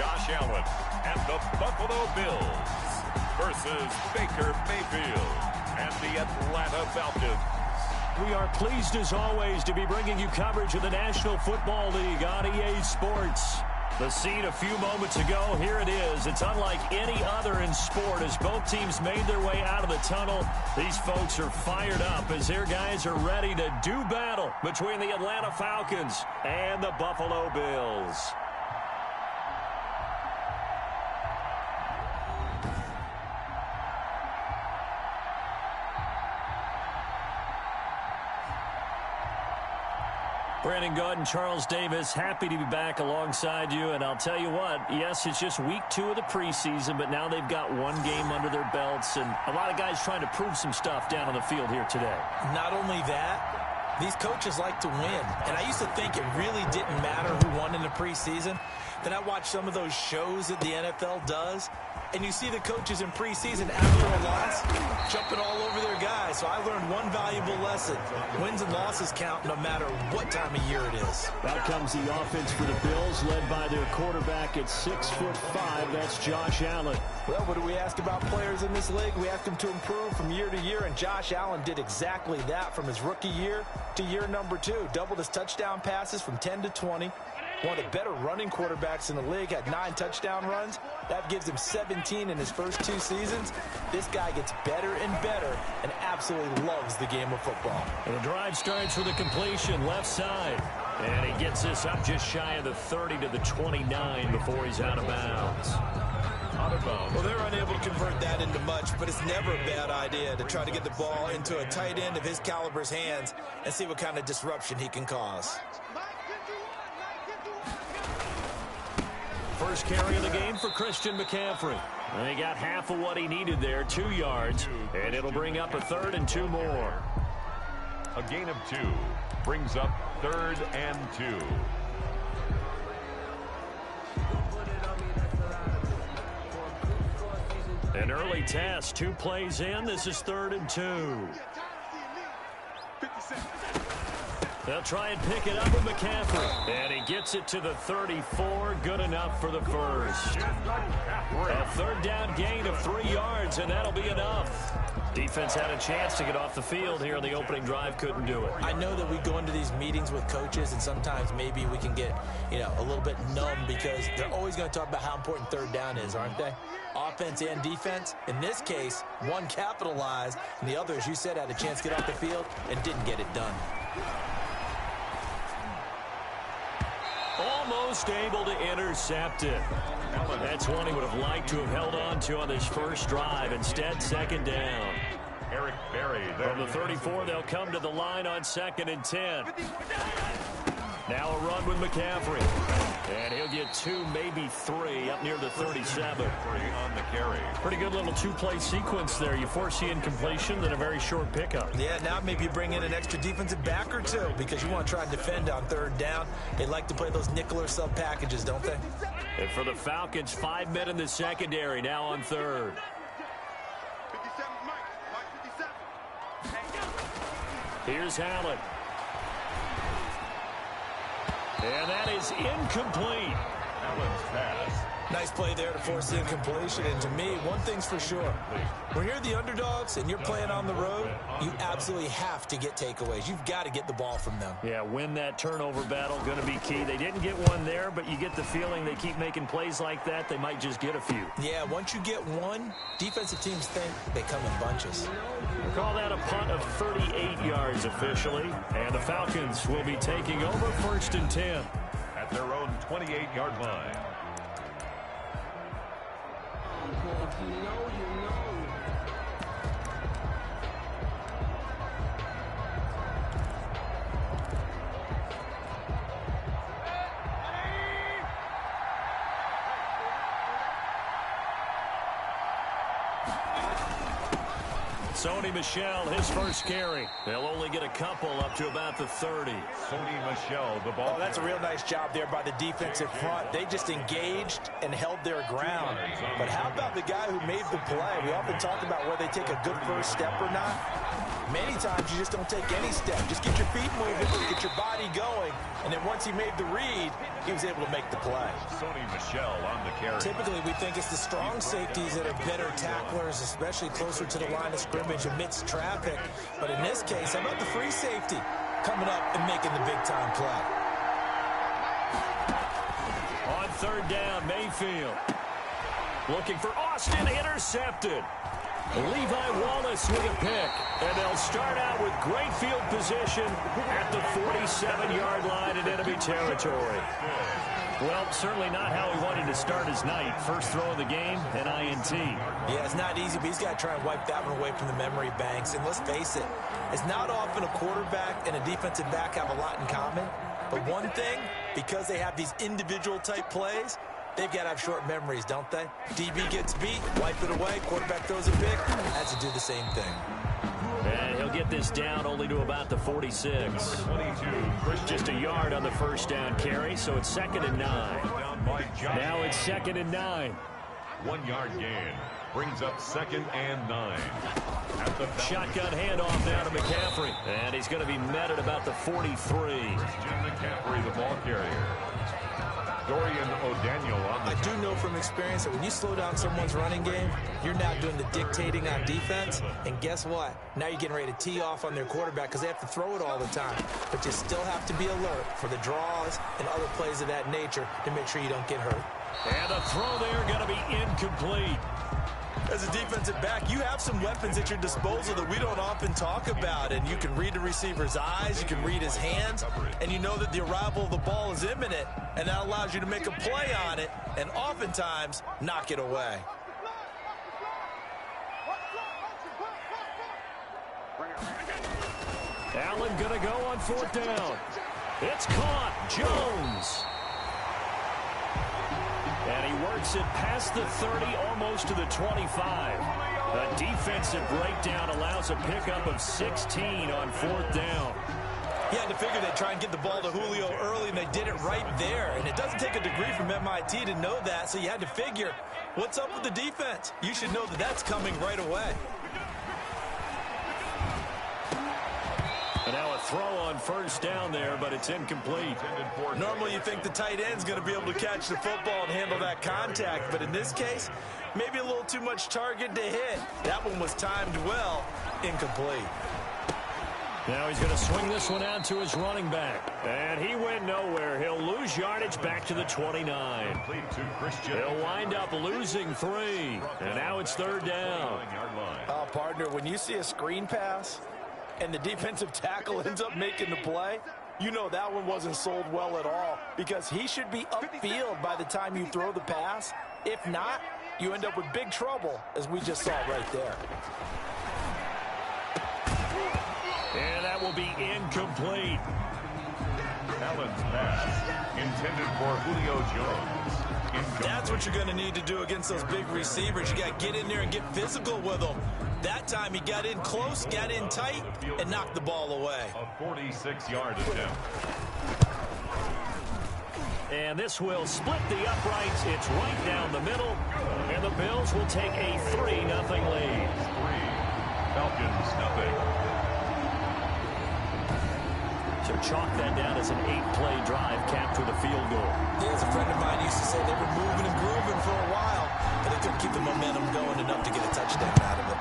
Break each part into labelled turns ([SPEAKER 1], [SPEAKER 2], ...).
[SPEAKER 1] Josh Allen and the Buffalo Bills versus Baker Mayfield and the Atlanta Falcons.
[SPEAKER 2] We are pleased, as always, to be bringing you coverage of the National Football League on EA Sports. The scene a few moments ago, here it is. It's unlike any other in sport as both teams made their way out of the tunnel. These folks are fired up as their guys are ready to do battle between the Atlanta Falcons and the Buffalo Bills. Brandon Gaud and Charles Davis, happy to be back alongside you. And I'll tell you what, yes, it's just week 2 of the preseason, but now they've got one game under their belts. And a lot of guys trying to prove some stuff down on the field here today.
[SPEAKER 3] Not only that, these coaches like to win. And I used to think it really didn't matter who won in the preseason. Then I watched some of those shows that the NFL does. And you see the coaches in preseason after a loss jumping all over their guys. So I learned one valuable lesson. Wins and losses count no matter what time of year it is.
[SPEAKER 2] Out comes the offense for the Bills, led by their quarterback at 6'5". That's Josh Allen.
[SPEAKER 3] Well, what do we ask about players in this league? We ask them to improve from year to year, and Josh Allen did exactly that from his rookie year to year number 2. Doubled his touchdown passes from 10 to 20. One of the better running quarterbacks in the league, had 9 touchdown runs. That gives him 17 in his first 2 seasons. This guy gets better and better and absolutely loves the game of football.
[SPEAKER 2] And the drive starts with a completion left side. And he gets this up just shy of the 30 to the 29 before he's out of bounds.
[SPEAKER 3] Well, they're unable to convert that into much, but it's never a bad idea to try to get the ball into a tight end of his caliber's hands and see what kind of disruption he can cause.
[SPEAKER 2] First carry of the game for Christian McCaffrey. And he got half of what he needed there, 2 yards, and it'll bring up a 3rd and 2 more.
[SPEAKER 1] A gain of 2 brings up 3rd and 2.
[SPEAKER 2] An early test, 2 plays in. This is 3rd and 2. They'll try and pick it up with McCaffrey. And he gets it to the 34. Good enough for the first. A 3rd down gain of 3 yards, and that'll be enough. Defense had a chance to get off the field here in the opening drive. Couldn't do it.
[SPEAKER 3] I know that we go into these meetings with coaches, and sometimes maybe we can get, a little bit numb because they're always going to talk about how important 3rd down is, aren't they? Offense and defense. In this case, one capitalized, and the other, as you said, had a chance to get off the field and didn't get it done.
[SPEAKER 2] Almost able to intercept it. That's one he would have liked to have held on to on this first drive. Instead, 2nd down.
[SPEAKER 1] Eric Berry.
[SPEAKER 2] From the 34, they'll come to the line on 2nd and 10. Now a run with McCaffrey. And he'll get 2, maybe 3, up near the 37.
[SPEAKER 1] 3 on the carry.
[SPEAKER 2] Pretty good little 2-play sequence there. You force the incompletion, then a very short pickup.
[SPEAKER 3] Yeah, now maybe you bring in an extra defensive back or 2 because you want to try and defend on 3rd down. They like to play those nickel or sub packages, don't they?
[SPEAKER 2] And for the Falcons, 5 men in the secondary, now on 3rd. Here's Allen. And that is incomplete.
[SPEAKER 1] Allen's pass.
[SPEAKER 3] Nice play there to force the incompletion. And to me, one thing's for sure. When you're the underdogs and you're playing on the road, you absolutely have to get takeaways. You've got to get the ball from them.
[SPEAKER 2] Yeah, win that turnover battle, going to be key. They didn't get one there, but you get the feeling they keep making plays like that, they might just get a few.
[SPEAKER 3] Yeah, once you get one, defensive teams think they come in bunches.
[SPEAKER 2] We'll call that a punt of 38 yards officially. And the Falcons will be taking over 1st and 10.
[SPEAKER 1] At their own 28-yard line.
[SPEAKER 2] Sony Michel, his first carry. They'll only get a couple up to about the 30.
[SPEAKER 1] Sony Michel, the ball.
[SPEAKER 3] Oh, that's a real nice job there by the defensive front. They just engaged and held their ground. But how about the guy who made the play? We often talk about whether they take a good first step or not. Many times you just don't take any step. Just get your feet moving, get your body going, and then once he made the read, he was able to make the play.
[SPEAKER 1] Sony Michel on the carry.
[SPEAKER 3] Typically, we think it's the strong safeties that are better tacklers, especially closer to the line of scrimmage amidst traffic. But in this case, how about the free safety coming up and making the big-time play?
[SPEAKER 2] On third down, Mayfield. Looking for Austin, intercepted. Levi Wallace with a pick. And they'll start out with great field position at the 47-yard line in enemy territory. Well, certainly not how he wanted to start his night. First throw of the game, an INT.
[SPEAKER 3] Yeah, it's not easy, but he's got to try and wipe that one away from the memory banks. And let's face it, it's not often a quarterback and a defensive back have a lot in common. But one thing, because they have these individual type plays, they've got to have short memories, don't they? DB gets beat, wipe it away, quarterback throws a pick, has to do the same thing.
[SPEAKER 2] And he'll get this down only to about the 46.
[SPEAKER 1] 22.
[SPEAKER 2] Just a yard on the first down carry, so it's 2nd and 9. Now it's 2nd and 9.
[SPEAKER 1] 1 yard gain. Brings up 2nd and 9.
[SPEAKER 2] Shotgun handoff now to McCaffrey. And he's going to be met at about the 43.
[SPEAKER 1] Christian McCaffrey, the ball carrier. Dorian O'Daniel on the
[SPEAKER 3] I do know from experience that when you slow down someone's running game, you're now doing the dictating on defense. And guess what? Now you're getting ready to tee off on their quarterback because they have to throw it all the time. But you still have to be alert for the draws and other plays of that nature to make sure you don't get hurt.
[SPEAKER 2] And the throw there going to be incomplete.
[SPEAKER 3] As a defensive back, you have some weapons at your disposal that we don't often talk about. And you can read the receiver's eyes, you can read his hands, and you know that the arrival of the ball is imminent. And that allows you to make a play on it and oftentimes knock it away.
[SPEAKER 2] Allen going to go on 4th down. It's caught. Jones. And he works it past the 30, almost to the 25. A defensive breakdown allows a pickup of 16 on 4th down.
[SPEAKER 3] You had to figure they'd try and get the ball to Julio early, and they did it right there. And it doesn't take a degree from MIT to know that, so you had to figure, what's up with the defense? You should know that that's coming right away.
[SPEAKER 2] And now a throw on 1st down there, but it's incomplete.
[SPEAKER 3] Normally you think the tight end's going to be able to catch the football and handle that contact, but in this case, maybe a little too much target to hit. That one was timed well, incomplete.
[SPEAKER 2] Now he's going to swing this one out to his running back. And he went nowhere. He'll lose yardage back to the 29. He'll wind up losing 3. And now it's 3rd down.
[SPEAKER 3] Oh, partner, when you see a screen pass and the defensive tackle ends up making the play, you know that one wasn't sold well at all because he should be upfield by the time you throw the pass. If not, you end up with big trouble, as we just saw right there.
[SPEAKER 2] And that will be incomplete.
[SPEAKER 1] Allen's pass intended for Julio Jones.
[SPEAKER 3] That's what you're going to need to do against those big receivers. You got to get in there and get physical with them. That time he got in close, got in tight, and knocked the ball away.
[SPEAKER 1] A 46-yard attempt.
[SPEAKER 2] And this will split the uprights. It's right down the middle. And the Bills will take a 3-0 lead.
[SPEAKER 1] 3. Falcons, nothing.
[SPEAKER 2] So chalk that down as an 8-play drive capped with a field goal.
[SPEAKER 3] Yeah, as a friend of mine used to say, they were moving and grooving for a while, but they couldn't keep the momentum going enough to get a touchdown out of it.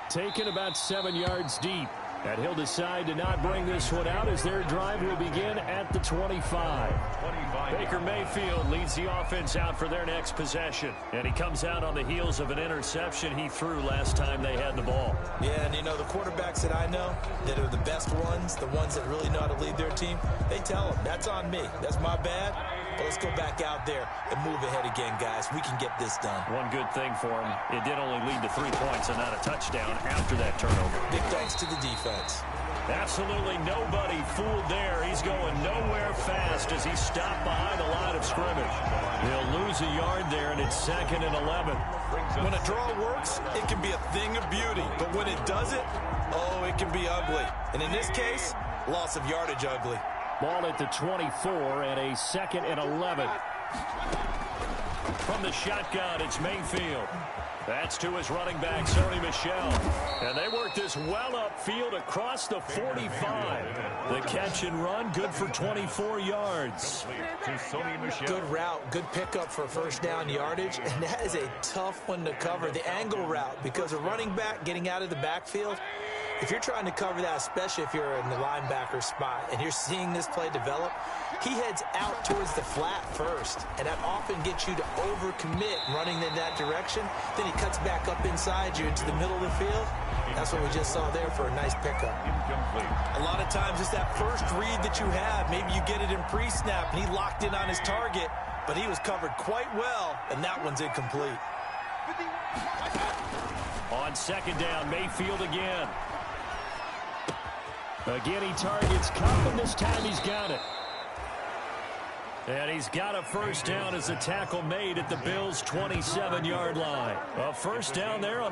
[SPEAKER 2] Taken about 7 yards deep. And he'll decide to not bring this one out as their drive will begin at the 25. Baker Mayfield leads the offense out for their next possession. And he comes out on the heels of an interception he threw last time they had the ball.
[SPEAKER 3] Yeah, and you know, the quarterbacks that I know that are the best ones, the ones that really know how to lead their team, they tell them, that's on me. That's my bad. But let's go back out there and move ahead again, guys. We can get this done.
[SPEAKER 2] One good thing for him, it did only lead to 3 points and not a touchdown after that turnover.
[SPEAKER 3] Big thanks to the defense.
[SPEAKER 2] Absolutely nobody fooled there. He's going nowhere fast as he stopped behind the line of scrimmage. He'll lose a yard there, and it's 2nd and 11.
[SPEAKER 3] When a draw works, it can be a thing of beauty. But when it doesn't, oh, it can be ugly. And in this case, loss of yardage ugly.
[SPEAKER 2] Ball at the 24 and a 2nd and 11. From the shotgun, it's Mayfield. That's to his running back, Sony Michel. And they work this well upfield across the 45. The catch and run, good for 24 yards.
[SPEAKER 3] Good route, good pickup for first down yardage. And that is a tough one to cover, the angle route, because a running back getting out of the backfield, if you're trying to cover that, especially if you're in the linebacker spot and you're seeing this play develop, he heads out towards the flat first, and that often gets you to overcommit running in that direction. Then he cuts back up inside you into the middle of the field. That's what we just saw there for a nice pickup. A lot of times it's that first read that you have. Maybe you get it in pre-snap, and he locked in on his target, but he was covered quite well, and that one's incomplete.
[SPEAKER 2] On 2nd down, Mayfield again. Again, he targets Kupp, and this time he's got it. And he's got a first down as a tackle made at the Bills' 27-yard line. A first down there on